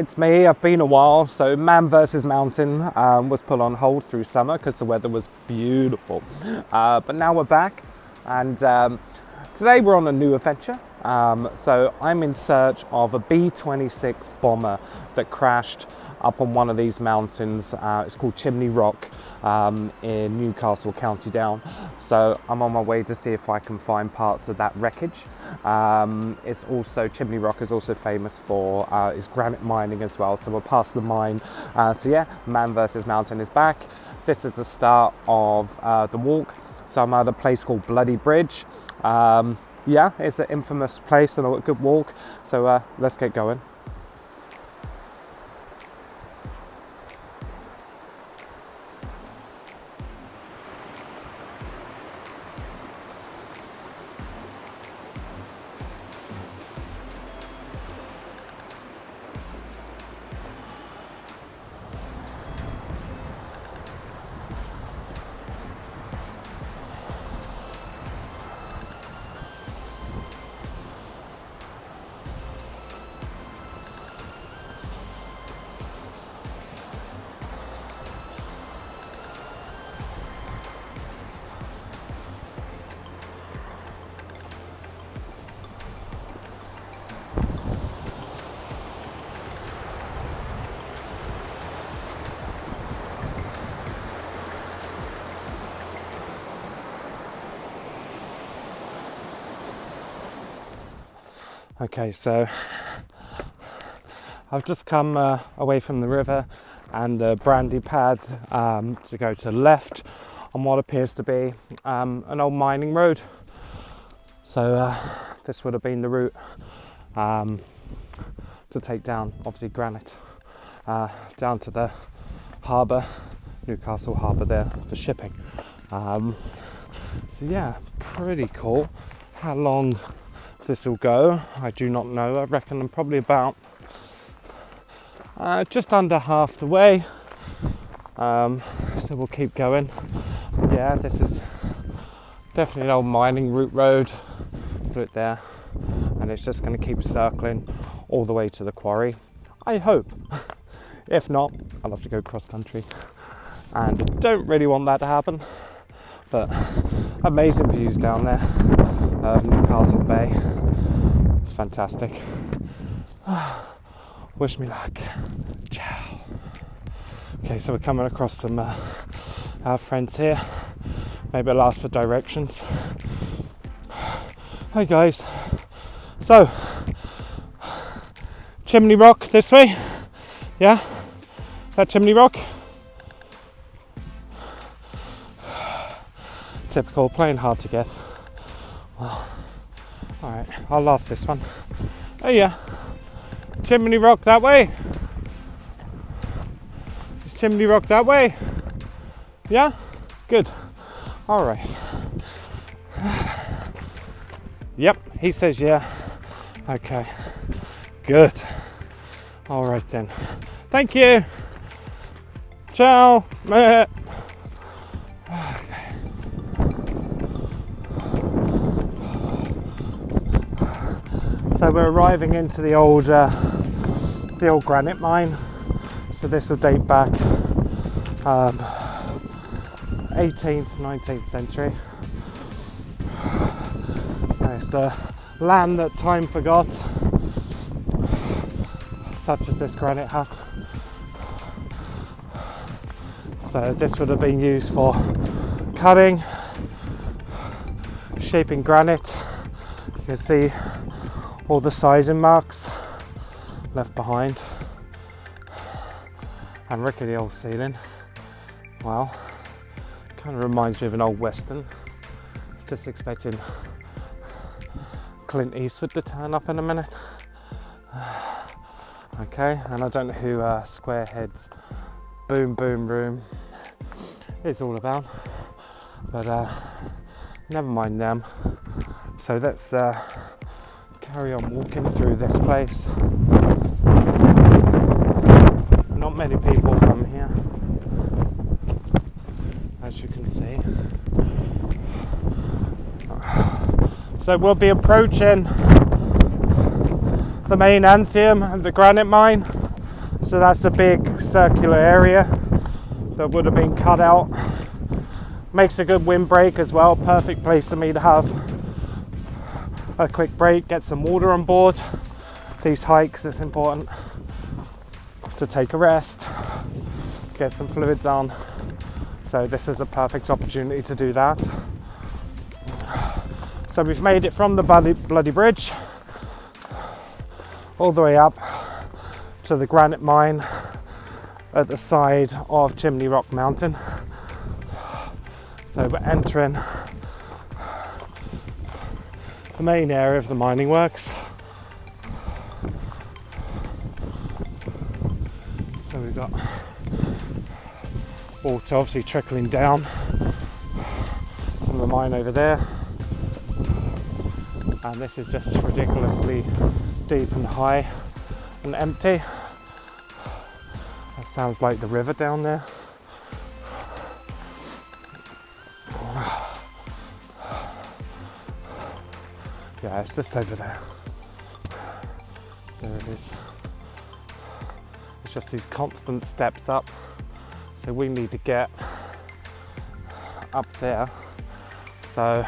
it's me. I've been a while. So Man vs Mountain was put on hold through summer because the weather was beautiful. But now we're back, and today we're on a new adventure. So I'm in search of a B26 Bomber that crashed up on one of these mountains. It's called Chimney Rock in Newcastle, County Down. So I'm on my way to see if I can find parts of that wreckage. It's also, Chimney Rock is also famous for its granite mining as well. So we're past the mine. So yeah, Man vs Mountain is back. This is the start of the walk. So I'm at a place called Bloody Bridge. Yeah, it's an infamous place and a good walk. So let's get going. Okay, so I've just come away from the river and the brandy pad to go to the left on what appears to be an old mining road. So this would have been the route to take down, obviously, granite down to the harbour, Newcastle harbour there for shipping. So yeah, pretty cool. How long this will go, I do not know. I reckon I'm probably about just under half the way. So we'll keep going. Yeah, this is definitely an old mining route road. Put it there, and it's just going to keep circling all the way to the quarry, I hope. If not, I'll have to go cross country, and don't really want that to happen. But amazing views down there of Newcastle Bay. It's fantastic. Wish me luck. Ciao. Okay, so we're coming across some our friends here. Maybe I'll ask for directions. Hi guys. So, Chimney Rock this way. Yeah? Is that Chimney Rock? Typical, playing hard to get. Well, alright, I'll last this one. Oh yeah, Chimney Rock that way. Is Chimney Rock that way? Yeah? Good. Alright. Yep, he says yeah. Okay, good. Alright then. Thank you. Ciao. So we're arriving into the old granite mine. So this will date back 18th, 19th century. It's the land that time forgot, such as this granite hut. So this would have been used for cutting, shaping granite. You can see all the sizing marks left behind, and rickety old ceiling. Wow, kind of reminds me of an old western. Just expecting Clint Eastwood to turn up in a minute. Okay, and I don't know who Squarehead's Boom Boom Room is all about, but never mind them. So let's carry on walking through this place. Not many people come here, as you can see. So we'll be approaching the main anthem of the granite mine. So that's a big circular area that would have been cut out. Makes a good windbreak as well. Perfect place for me to have a quick break, get some water on board. These hikes, it's important to take a rest, get some fluids on. So this is a perfect opportunity to do that. So we've made it from the bloody bridge all the way up to the Granite Mine at the side of Chimney Rock Mountain. So we're entering the main area of the mining works. So we've got water obviously trickling down some of the mine over there, and this is just ridiculously deep and high and empty. That sounds like the river down there. Yeah, it's just over there. There it is. It's just these constant steps up. So we need to get up there. So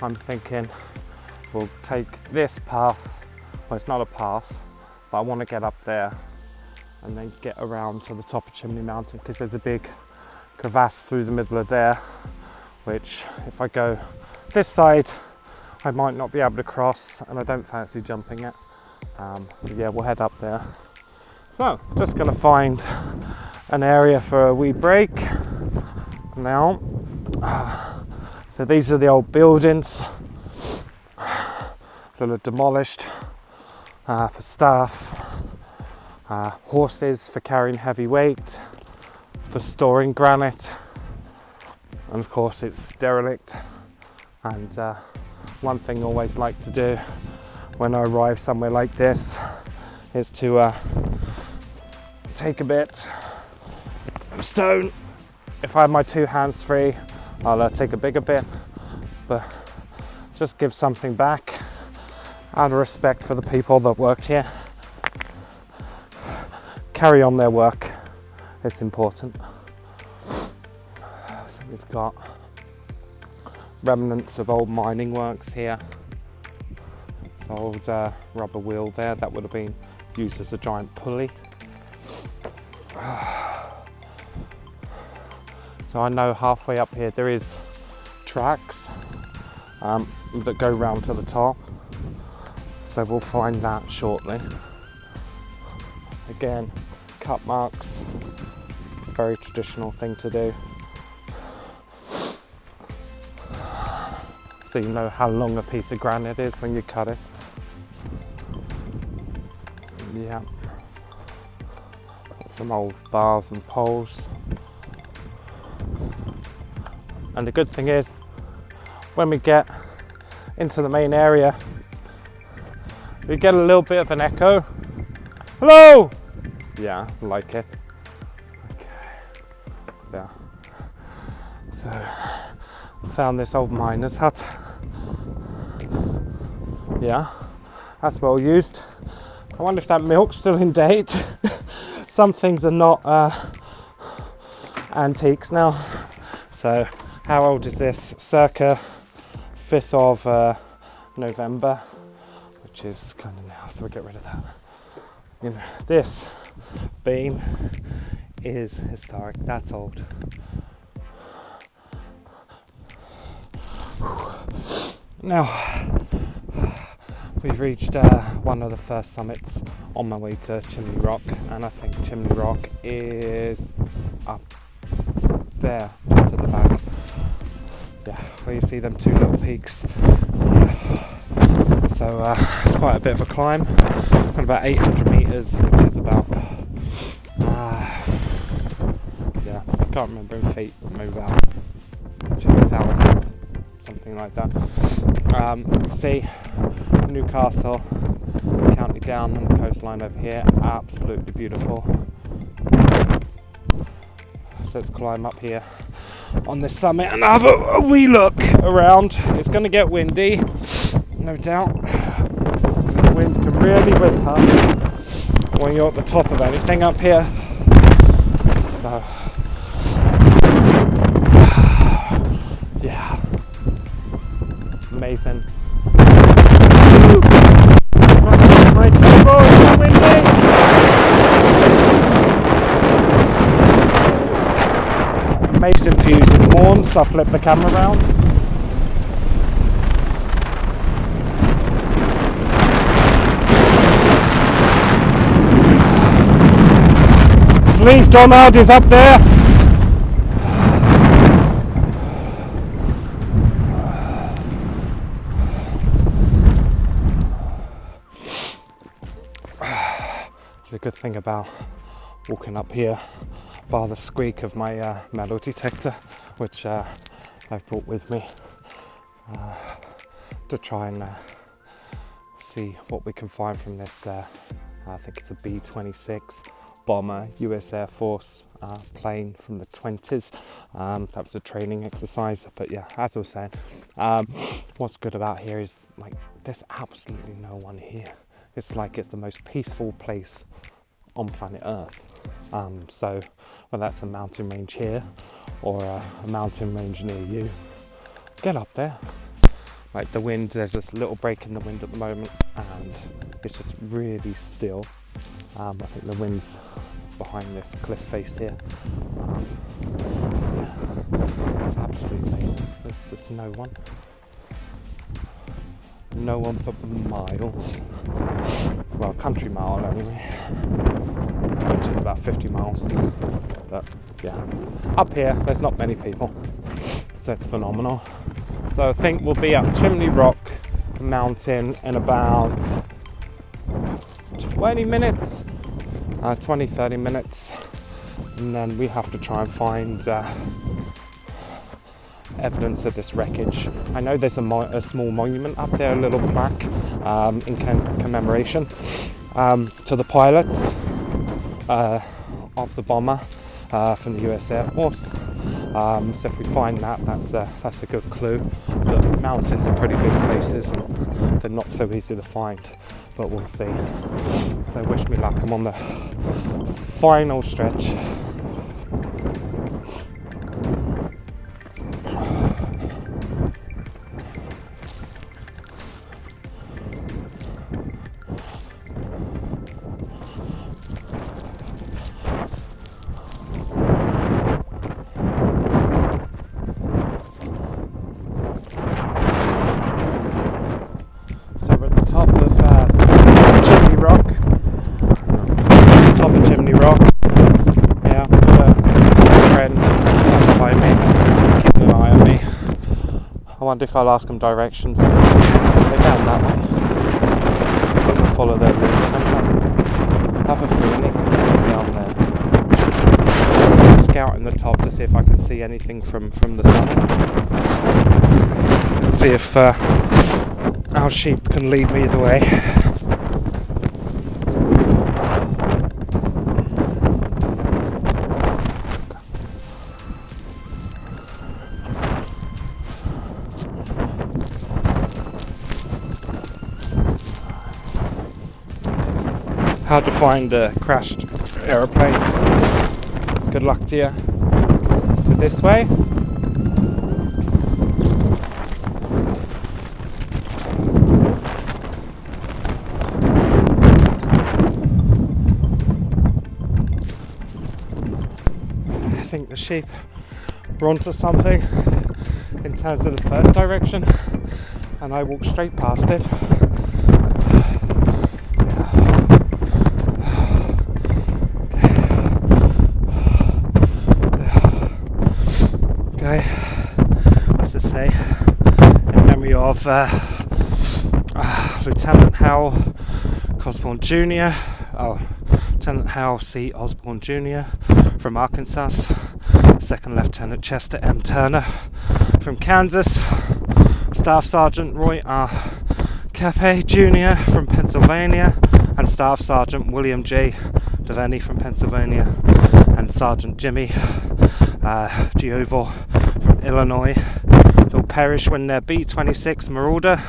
I'm thinking we'll take this path. Well, it's not a path, but I want to get up there and then get around to the top of Chimney Mountain, because there's a big crevasse through the middle of there, which if I go this side I might not be able to cross, and I don't fancy jumping it. So yeah, we'll head up there. So just gonna find an area for a wee break now. So these are the old buildings that are demolished for staff, horses for carrying heavy weight, for storing granite, and of course it's derelict. And one thing I always like to do when I arrive somewhere like this is to take a bit of stone. If I have my two hands free, I'll take a bigger bit, but just give something back out of respect for the people that worked here. Carry on their work, it's important. So we've got remnants of old mining works here. It's an old rubber wheel there that would have been used as a giant pulley. So I know halfway up here there is tracks that go round to the top. So we'll find that shortly. Again, cut marks, very traditional thing to do. So you know how long a piece of granite is when you cut it. Yeah. Some old bars and poles. And the good thing is, when we get into the main area, we get a little bit of an echo. Hello! Yeah, like it. Okay. Yeah. So, I found this old miner's hut. Yeah, that's well used. I wonder if that milk's still in date. Some things are not antiques now. So, how old is this? Circa 5th of November, which is kind of now, so we'll get rid of that. You know, this beam is historic, that's old. Now, we've reached one of the first summits on my way to Chimney Rock, and I think Chimney Rock is up there, just to the back. Yeah, where you see them two little peaks. Yeah. So it's quite a bit of a climb, and about 800 metres, which is about, yeah, I can't remember in feet, maybe about 2,000, something like that. See, Newcastle, County Down and the coastline over here, absolutely beautiful. So let's climb up here on this summit and have a wee look around. It's going to get windy, no doubt. The wind can really with her when you're at the top of anything up here. So yeah, amazing. My table is windy. Amazing fusing horns. So I flip the camera around. Sleeve Donald is up there. The good thing about walking up here, bar the squeak of my metal detector, which I've brought with me to try and see what we can find from this. I think it's a B26 Bomber, US Air Force plane from the 20s. That was a training exercise, but yeah, as I was saying, what's good about here is like there's absolutely no one here. It's like it's the most peaceful place on planet Earth. So whether that's a mountain range here or a mountain range near you, get up there. Like the wind, there's this little break in the wind at the moment and it's just really still. I think the wind's behind this cliff face here. Yeah, it's absolutely amazing. There's just no one. No one for miles. Well, country mile anyway, which is about 50 miles. But yeah, up here there's not many people, so it's phenomenal. So I think we'll be at Chimney Rock mountain in about 20 minutes, 20-30 minutes, and then we have to try and find evidence of this wreckage. I know there's a small monument up there, a little plaque in commemoration to the pilots of the bomber from the US Air Force. So if we find that, that's a good clue. The mountains are pretty big places and they're not so easy to find, but we'll see. So wish me luck. I'm on the final stretch. Chimney Rock. Yeah, friends standing by me, keeping an eye on me. I wonder if I'll ask them directions. They're down that way. But we'll follow their lead. I have a feeling it's down there. I'm scouting the top to see if I can see anything from the summit. Let's see if our sheep can lead me the way. How to find a crashed aeroplane. Good luck to you. So this way. I think the sheep were onto something in terms of the first direction, and I walked straight past it. As I say, in memory of Lieutenant Hal Osborne Jr., Lieutenant Hal C. Osborne Jr. from Arkansas, Second Lieutenant Chester M. Turner from Kansas, Staff Sergeant Roy R. Cape Jr. from Pennsylvania, and Staff Sergeant William J. Devaney from Pennsylvania, and Sergeant Jimmy Giovor from Illinois. They'll perish when their B26 Marauder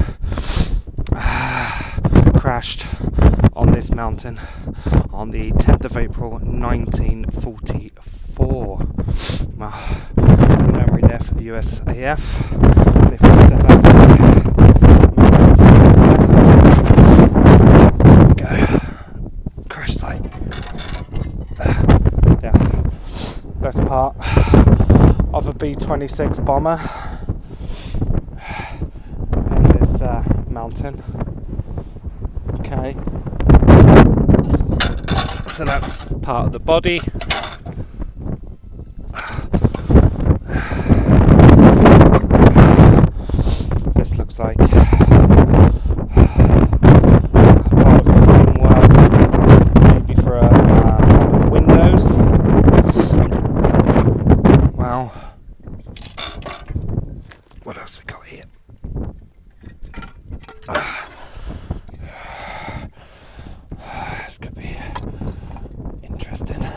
crashed on this mountain on the 10th of April 1944. There's a memory there for the USAF. And if we step over there we go. Crash site. Yeah, that's part of a B26 Bomber in this mountain. Okay, so that's part of the body. This looks like part of framework, maybe for windows. Wow. What else we got here? This could be interesting.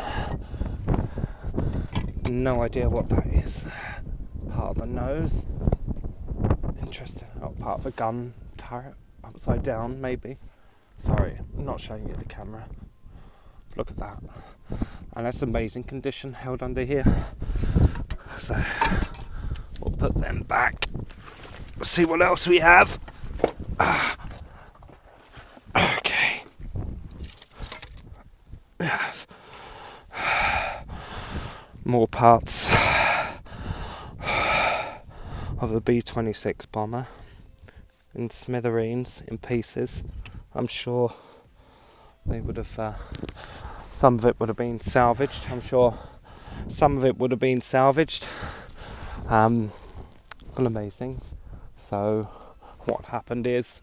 No idea what that is. Part of the nose. Interesting. Oh, part of a gun turret. Upside down, maybe. Sorry, I'm not showing you the camera. Look at that. And that's amazing condition held under here. So we'll put them back. Let's see what else we have. Okay. More parts of the B26 Bomber in smithereens, in pieces. I'm sure they would have, some of it would have been salvaged. I'm sure some of it would have been salvaged. Well, amazing. So what happened is,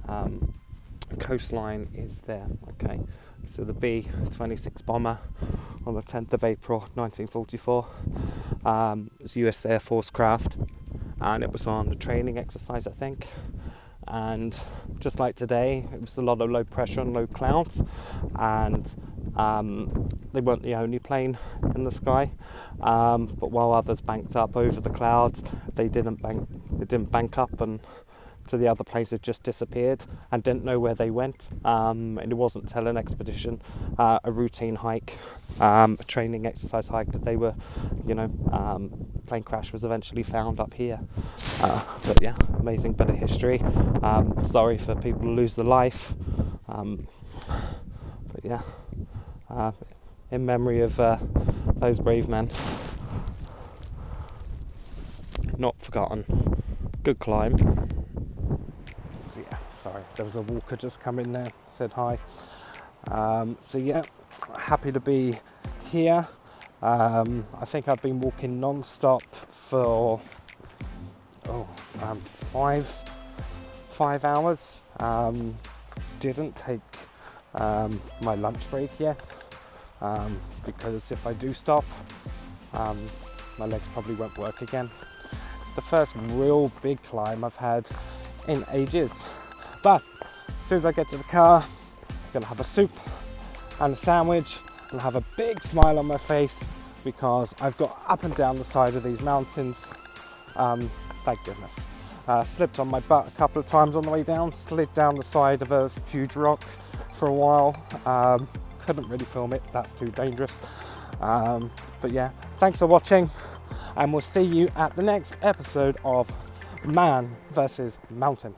the coastline is there. Okay, so the B26 Bomber on the 10th of April 1944 was US Air Force craft, and it was on a training exercise, I think. And just like today, it was a lot of low pressure and low clouds, and they weren't the only plane in the sky. But while others banked up over the clouds, they didn't bank up and to the other planes had just disappeared and didn't know where they went. And it wasn't until an expedition, a routine hike, a training exercise hike, that they were, plane crash was eventually found up here. But yeah, amazing bit of history. Sorry for people who lose their life. But yeah, in memory of those brave men. Not forgotten. Good climb. So yeah, sorry, there was a walker just come in there, said hi. So yeah, happy to be here. I think I've been walking non-stop for 5 hours. Didn't take my lunch break yet, because if I do stop, my legs probably won't work again. It's the first real big climb I've had in ages. But as soon as I get to the car, I'm gonna have a soup and a sandwich and have a big smile on my face, because I've got up and down the side of these mountains. Thank goodness. Slipped on my butt a couple of times on the way down, slid down the side of a huge rock for a while. Couldn't really film it, that's too dangerous. But yeah, thanks for watching, and we'll see you at the next episode of Man versus Mountain.